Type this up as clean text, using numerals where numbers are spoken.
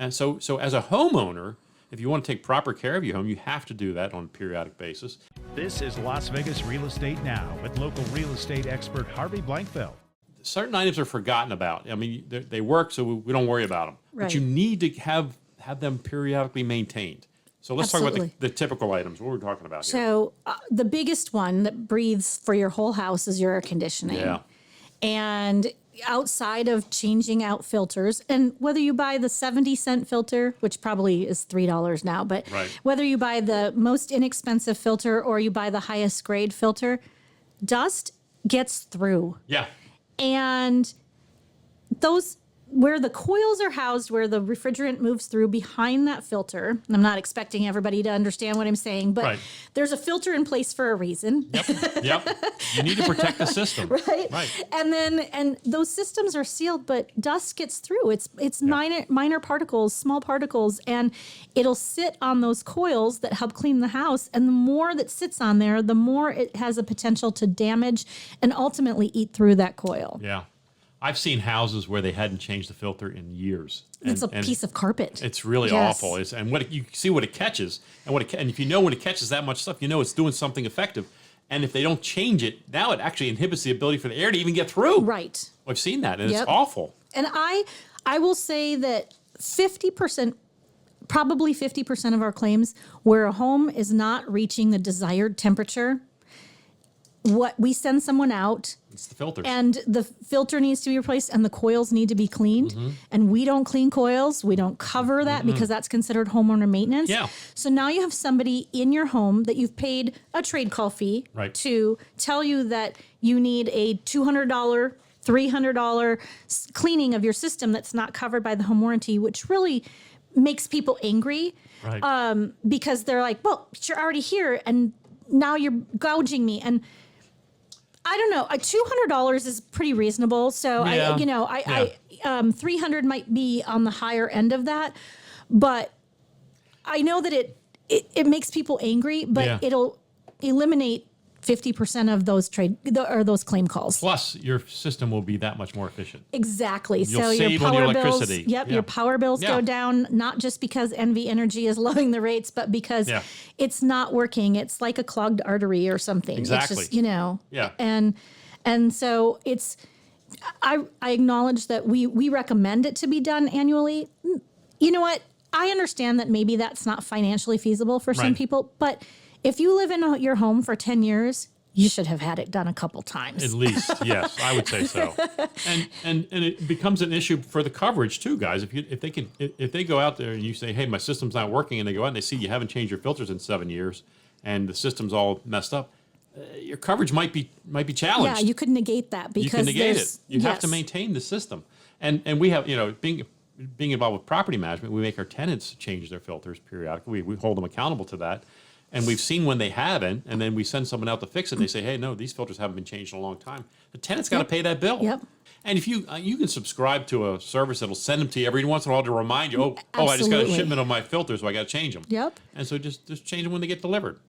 And so as a homeowner, if you want to take proper care of your home, you have to do that on a periodic basis. This is Las Vegas Real Estate Now with local real estate expert Harvey Blankfeld. Certain items are forgotten about. I mean, they work, so we don't worry about them. Right. But you need to have them periodically maintained. So let's talk Absolutely. about the typical items. What we're talking about here. So the biggest one that breathes for your whole house is your air conditioning. Yeah. And outside of changing out filters, and whether you buy the 70-cent filter, which probably is $3 now, but Right. whether you buy the most inexpensive filter or you buy the highest grade filter, dust gets through. Yeah. And those, where the coils are housed, where the refrigerant moves through behind that filter, and I'm not expecting everybody to understand what I'm saying, but Right. there's a filter in place for a reason. Yep. You need to protect the system. Right? Right. And those systems are sealed, but dust gets through. It's minor particles, small particles, and it'll sit on those coils that help clean the house. And the more that sits on there, the more it has a potential to damage and ultimately eat through that coil. Yeah. I've seen houses where they hadn't changed the filter in years. It's a piece of carpet. It's really Yes. awful. And what you see what it catches, and if you know when it catches that much stuff, you know it's doing something effective. And if they don't change it, now it actually inhibits the ability for the air to even get through. Right. I've seen that, and Yep. it's awful. And I will say that 50%, probably 50% of our claims where a home is not reaching the desired temperature, what we send someone out It's the filters. and the filter needs to be replaced and the coils need to be cleaned. Mm-hmm. And we don't clean coils. We don't cover that because that's considered homeowner maintenance. Yeah. So now you have somebody in your home that you've paid a trade call fee Right. to tell you that you need a $200, $300 cleaning of your system that's not covered by the home warranty, which really makes people angry. Right. Because they're like, well, you're already here and now you're gouging me. And I don't know, $200 is pretty reasonable. So Yeah. I 300 might be on the higher end of that, but I know that it makes people angry, but Yeah. it'll eliminate 50% of those those claim calls. Plus, your system will be that much more efficient. Exactly. You'll So your save on power your bills, electricity. yep, Yeah. your power bills Yeah. go down, not just because NV Energy is lowering the rates, but because Yeah. it's not working. It's like a clogged artery or something. Exactly. It's just, Yeah. And so I acknowledge that we recommend it to be done annually. You know what? I understand that maybe that's not financially feasible for some Right. people, but if you live in your home for 10 years, you should have had it done a couple times. At least, yes, I would say so. And it becomes an issue for the coverage too, guys. If they go out there and you say, "Hey, my system's not working," and they go out and they see you haven't changed your filters in 7 years, and the system's all messed up, your coverage might be challenged. Yeah, you could negate that because You can negate it. there's- You have to yes. maintain maintain the system. And we have, being involved with property management, we make our tenants change their filters periodically. We hold them accountable to that. And we've seen when they haven't, and then we send someone out to fix it. And they say, "Hey, no, these filters haven't been changed in a long time." The tenant's got to pay that bill. Yep. And if you can subscribe to a service that'll send them to you every once in a while to remind you, I just got a Absolutely. shipment of my filters, so I got to change them. Yep. And so just change them when they get delivered.